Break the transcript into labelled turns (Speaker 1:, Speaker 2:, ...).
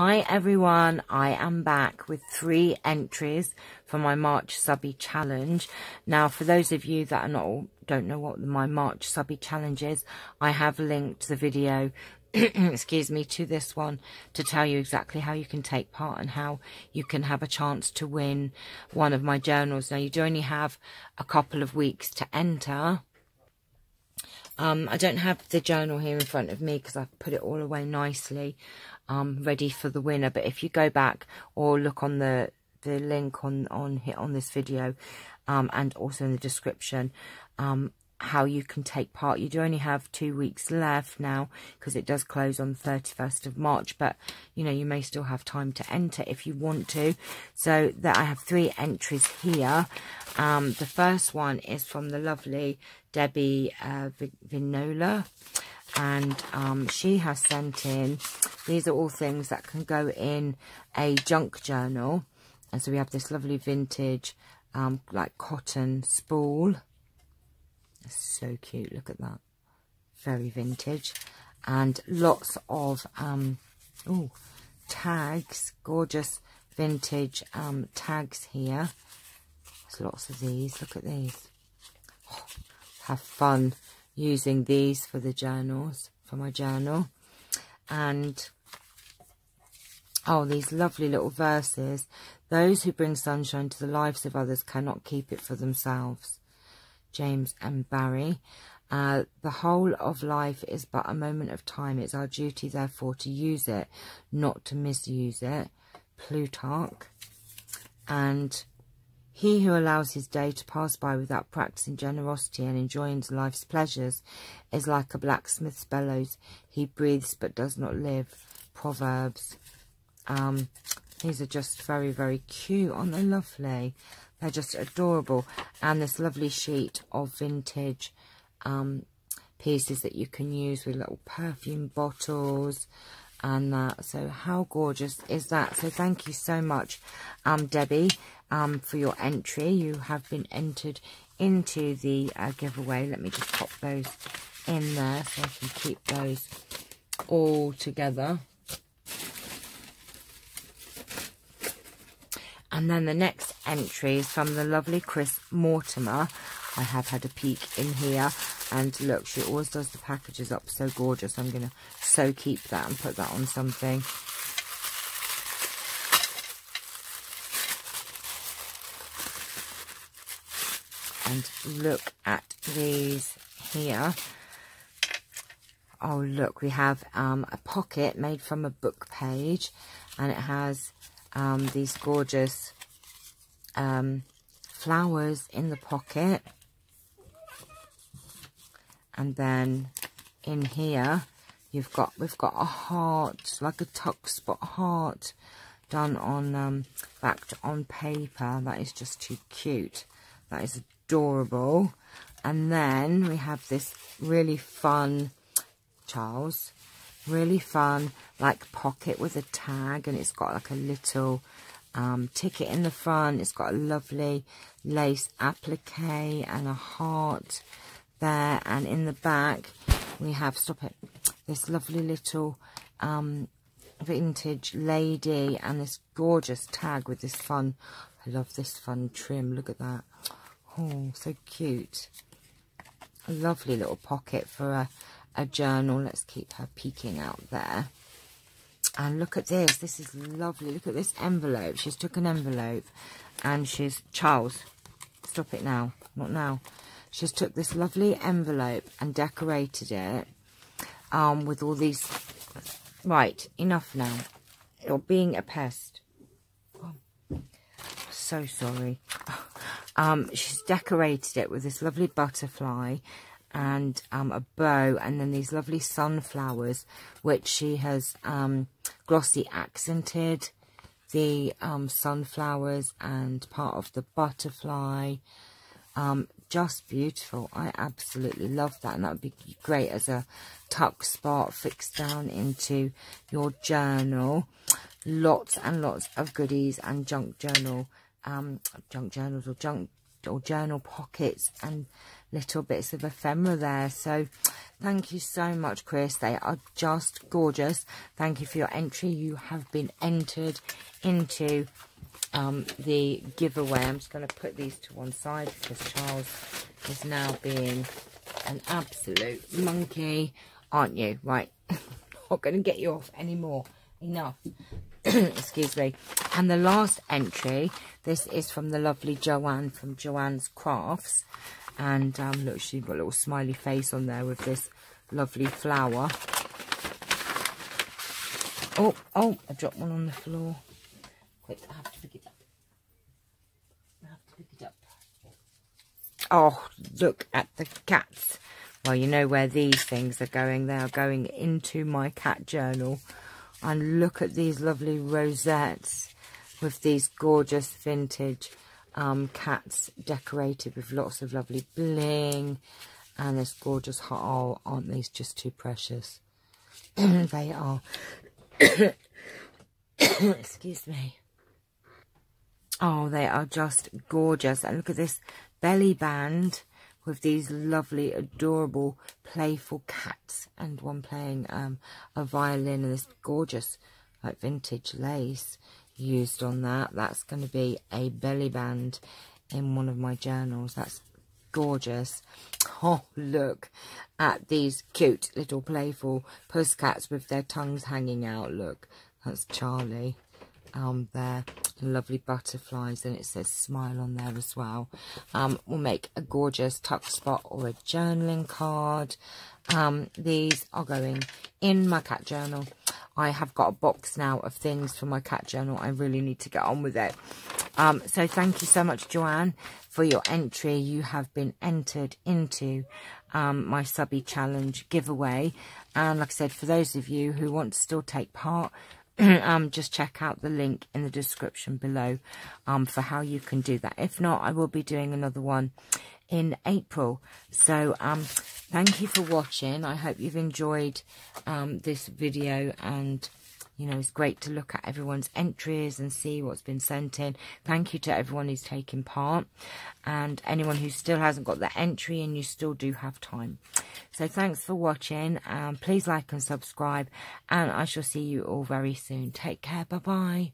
Speaker 1: Hi everyone, I am back with 3 entries for my March Subbie challenge. Now for those of you that don't know what my March Subbie challenge is, I have linked the video excuse me, to this one to tell you exactly how you can take part and how you can have a chance to win one of my journals. Now you do only have a couple of weeks to enter. I don't have the journal here in front of me because I've put it all away nicely, ready for the winner. But if you go back or look on the link on this video, and also in the description, how you can take part. You do only have 2 weeks left now because it does close on the 31st of March, but you know, you may still have time to enter if you want to. So that I have 3 entries here. The first one is from the lovely Debbie Vinola, and she has sent in, these are all things that can go in a junk journal. And so we have this lovely vintage like cotton spool. So cute, look at that, very vintage, and lots of tags, gorgeous vintage tags here. There's lots of these, look at these. Oh, have fun using these for the journals, for my journal. And oh, these lovely little verses. Those who bring sunshine to the lives of others cannot keep it for themselves. James and Barry. The whole of life is but a moment of time. It's our duty, therefore, to use it, not to misuse it. Plutarch. And he who allows his day to pass by without practicing generosity and enjoying life's pleasures is like a blacksmith's bellows. He breathes but does not live. Proverbs. These are just very, very cute. Aren't they lovely? They're just adorable. And this lovely sheet of vintage pieces that you can use with little perfume bottles and that. So how gorgeous is that? So thank you so much, Debbie, for your entry. You have been entered into the giveaway. Let me just pop those in there so I can keep those all together. And then the next entry is from the lovely Chris Mortimer. I have had a peek in here. And look, she always does the packages up so gorgeous. I'm going to so keep that and put that on something. And look at these here. Oh, look, we have a pocket made from a book page. And it has these gorgeous flowers in the pocket, and then in here we've got a heart, like a tuck spot heart, done on backed on paper. That is just too cute. That is adorable. And then we have this really fun, Charles, really fun like pocket with a tag, and it's got like a little ticket in the front. It's got a lovely lace applique and a heart there, and in the back we have, stop it, this lovely little vintage lady and this gorgeous tag with this fun, I love this fun trim, look at that. Oh, so cute. A lovely little pocket for a journal. Let's keep her peeking out there. And look at this. This is lovely. Look at this envelope. She's took an envelope and she's, Charles, stop it now. Not now. She's took this lovely envelope and decorated it with all these. Right, enough now. You're being a pest. Oh, so sorry. She's decorated it with this lovely butterfly and a bow, and then these lovely sunflowers, which she has glossy accented the sunflowers and part of the butterfly. Just beautiful. I absolutely love that, and that would be great as a tuck spot fixed down into your journal. Lots and lots of goodies and junk journals or journal pockets and little bits of ephemera there. So Thank you so much, Chris. They are just gorgeous. Thank you for your entry. You have been entered into the giveaway. I'm just going to put these to one side because Charles is now being an absolute monkey, aren't you? Right, not going to get you off anymore. Enough. Excuse me. And the last entry, this is from the lovely Joanne from Joanne's Crafts. And look, she's got a little smiley face on there with this lovely flower. Oh, I dropped one on the floor. Quick, I have to pick it up. Oh, look at the cats. Well, you know where these things are going. They are going into my cat journal. And look at these lovely rosettes with these gorgeous vintage cats decorated with lots of lovely bling and this gorgeous heart. Oh, aren't these just too precious? They are. Excuse me. Oh, they are just gorgeous. And look at this belly band with these lovely, adorable, playful cats, and one playing a violin, and this gorgeous like vintage lace used on that. That's going to be a belly band in one of my journals. That's gorgeous. Oh, look at these cute little playful pussycats with their tongues hanging out. Look, that's Charlie. There, lovely butterflies, and it says smile on there as well. We'll make a gorgeous tuck spot or a journaling card. These are going in my cat journal. I have got a box now of things for my cat journal. I really need to get on with it. So thank you so much, Joanne, for your entry. You have been entered into my Subbie challenge giveaway. And like I said, for those of you who want to still take part, just check out the link in the description below for how you can do that. If not, I will be doing another one in April. So thank you for watching. I hope you've enjoyed this video, and you know, it's great to look at everyone's entries and see what's been sent in. Thank you to everyone who's taken part, and anyone who still hasn't got their entry, and you still do have time. So thanks for watching. Please like and subscribe, and I shall see you all very soon. Take care. Bye-bye.